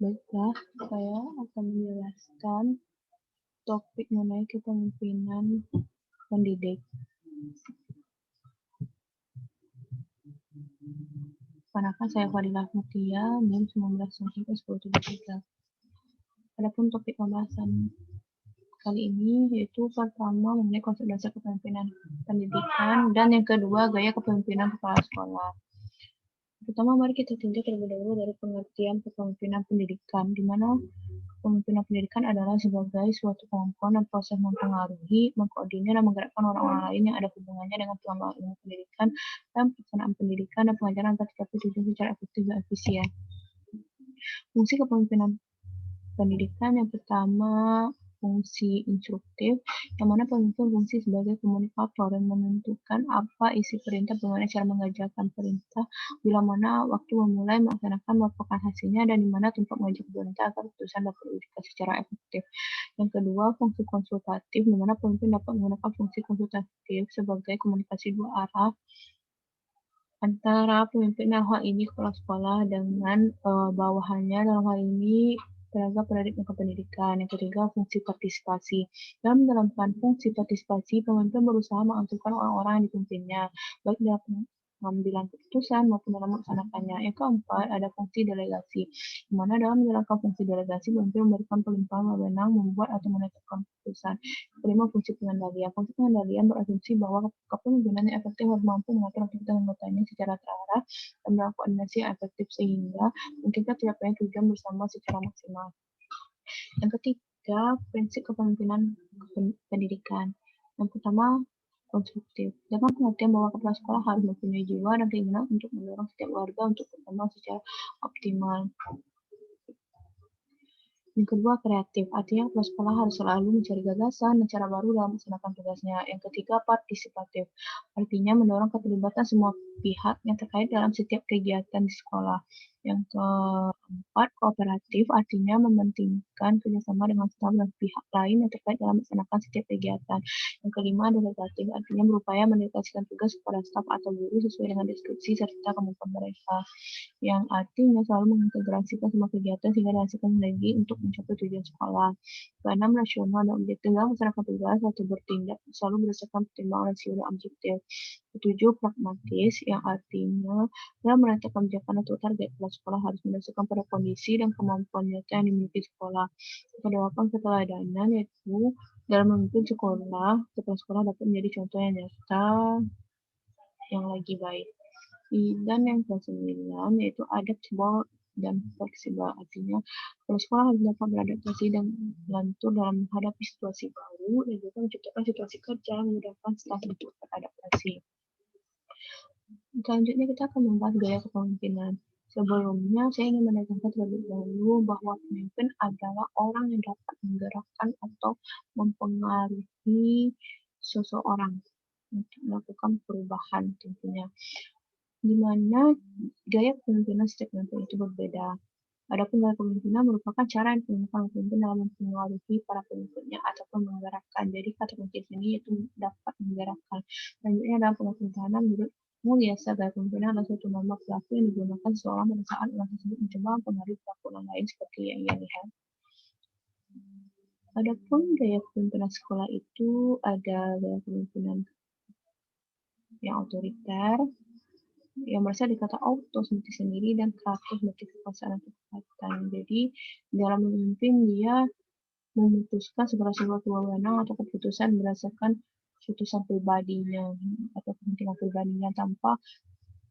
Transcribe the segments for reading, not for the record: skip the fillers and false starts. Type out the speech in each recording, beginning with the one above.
Baiklah, saya akan menjelaskan topik mengenai kepemimpinan pendidik. Perkenalkan, saya Fadilah Mutia, NIM 1993. Adapun topik pembahasan kali ini yaitu pertama mengenai konsep dasar kepemimpinan pendidikan dan yang kedua gaya kepemimpinan kepala sekolah. Pertama, mari kita tinjau terlebih dahulu dari pengertian kepemimpinan pendidikan, di mana kepemimpinan pendidikan adalah sebagai suatu kemampuan dan proses mempengaruhi, mengkoordinir, dan menggerakkan orang-orang lain yang ada hubungannya dengan pengembangan ilmu pendidikan dan pelaksanaan pendidikan dan pengajaran agar tercapai tujuan secara efektif dan efisien. Fungsi kepemimpinan pendidikan yang pertama, fungsi instruktif, yang mana pemimpin fungsi sebagai komunikator dan menentukan apa isi perintah, bagaimana cara mengajarkan perintah, bila mana waktu memulai melaksanakan merupakan hasilnya, dan di mana tempat mengajar perintah agar keputusan dapat diwujudkan secara efektif. Yang kedua, fungsi konsultatif, di mana pemimpin dapat menggunakan fungsi konsultatif sebagai komunikasi dua arah antara pemimpin dalam hal ini kepala sekolah dengan bawahannya, dalam hal ini tenaga pendidik dan kependidikan. Yang ketiga, fungsi partisipasi. Dalam menjalankan fungsi partisipasi, pemimpin berusaha mengaktifkan orang-orang yang dipimpinnya, baik dalam pengambilan keputusan maupun dalam melaksanakannya. Yang keempat, ada fungsi delegasi, di mana dalam menjalankan fungsi delegasi, pemimpin memberikan pelimpahan wewenang membuat atau menetapkan keputusan. Yang kelima, fungsi pengendalian. Fungsi pengendalian berasumsi bahwa kepemimpinan yang efektif harus mampu mengatur aktivitas anggotanya secara terarah dan melakukan koordinasi yang efektif sehingga mencegah tercapainya tujuan bersama secara maksimal. Yang ketiga, prinsip kepemimpinan pendidikan. Yang pertama, konstruktif. Dalam pengertian bahwa kepala sekolah harus mempunyai jiwa dan keinginan untuk mendorong setiap warga untuk berkembang secara optimal. Yang kedua, kreatif. Artinya kepala sekolah harus selalu mencari gagasan dan cara baru dalam melaksanakan tugasnya. Yang ketiga, partisipatif. Artinya mendorong keterlibatan semua pihak yang terkait dalam setiap kegiatan di sekolah. Yang keempat, kooperatif. Artinya mementingkan kerjasama dengan staf dan pihak lain yang terkait dalam melaksanakan setiap kegiatan. Yang kelima, delegatif. Artinya berupaya mendelegasikan tugas kepada staf atau guru sesuai dengan deskripsi serta kemampuan mereka. Yang artinya selalu mengintegrasikan semua kegiatan sehingga dihasilkan sinergi untuk mencapai tujuan sekolah. Keenam, rasional dan objektif dalam melaksanakan tugas atau bertindak selalu berdasarkan pertimbangan rasio dan objektif. Ketujuh, pragmatis, yang artinya dalam menetapkan kebijakan atau target kepala sekolah harus berdasarkan pada kondisi dan kemampuan nyata yang dimiliki sekolah. Kedelapan, keteladanan, yaitu dalam memimpin sekolah, kepala sekolah dapat menjadi contoh yang nyata yang lagi baik. Dan yang ke-9 yaitu adaptable dan fleksibel, artinya kepala sekolah harus dapat beradaptasi dan lentur dalam menghadapi situasi baru dan juga menciptakan situasi kerja yang memudahkan staf untuk beradaptasi. Selanjutnya kita akan membahas gaya kepemimpinan. Sebelumnya saya ingin menekankan terlebih dahulu bahwa pemimpin adalah orang yang dapat menggerakkan atau mempengaruhi seseorang untuk melakukan perubahan tentunya, di mana gaya kepemimpinan setiap pemimpin itu berbeda. Adapun gaya kepemimpinan merupakan cara yang digunakan oleh pemimpin dalam mempengaruhi para pengikutnya ataupun menggerakkan. Jadi kata kunci sini itu dapat menggerakkan. Selanjutnya dalam pemerintahan menurut Mulyasa, gaya kepemimpinan adalah suatu nama pelaku yang digunakan seseorang pada saat orang tersebut mencoba mempengaruhi pelaku orang lain seperti yang ia lihat. Adapun gaya kepemimpinan sekolah itu ada gaya kepemimpinan yang otoriter, yang berasal dari kata auto seperti sendiri dan kratos berarti kekuasaan atau kekuatan. Jadi dalam memimpin dia memutuskan segala sesuatu wewenang atau keputusan berdasarkan keputusan pribadinya atau kepentingan pribadinya tanpa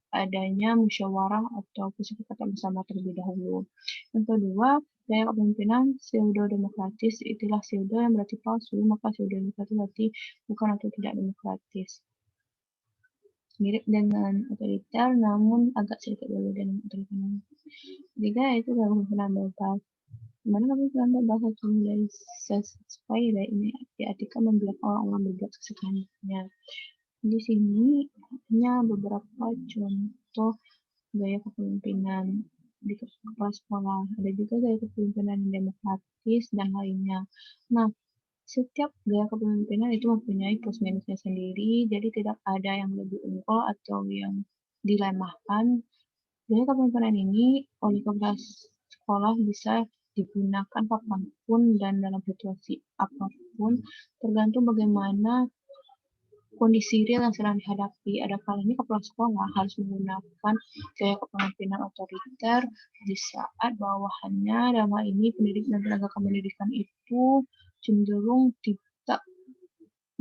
adanya musyawarah atau kesepakatan bersama terlebih dahulu. Yang kedua, gaya kepemimpinan pseudo-demokratis, itulah pseudo yang berarti palsu, maka pseudo-demokratis berarti bukan atau tidak demokratis. Mirip dengan otoriter namun agak sedikit berbeda dengan otoriter. Ketiga itu gaya kepemimpinan bebas. Dimana kepemimpinan bebas atau dari sesuai ini diartikan membiarkan orang-orang berbuat sesukanya. Di sini hanya beberapa contoh gaya kepemimpinan di kepala sekolah. Ada juga gaya kepemimpinan yang demokratis dan lainnya. Nah, setiap gaya kepemimpinan itu mempunyai plus minusnya sendiri, jadi tidak ada yang lebih unggul atau yang dilemahkan. Gaya kepemimpinan ini oleh kepala sekolah bisa digunakan kapanpun dan dalam situasi apapun, tergantung bagaimana kondisi real yang sedang dihadapi. Ada kalanya kepala sekolah harus menggunakan gaya kepemimpinan otoriter di saat bawahannya, dalam hal ini pendidik dan tenaga kependidikan itu cenderung tidak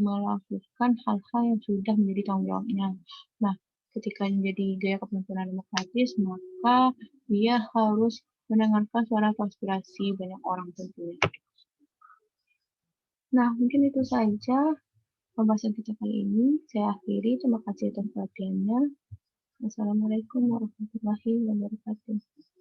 melakukan hal-hal yang sudah menjadi tanggung jawabnya. Nah, ketika menjadi gaya kepemimpinan demokratis, maka dia harus mendengarkan suara aspirasi banyak orang tentunya. Nah, mungkin itu saja pembahasan kita kali ini. Saya akhiri. Terima kasih atas perhatiannya. Wassalamualaikum warahmatullahi wabarakatuh.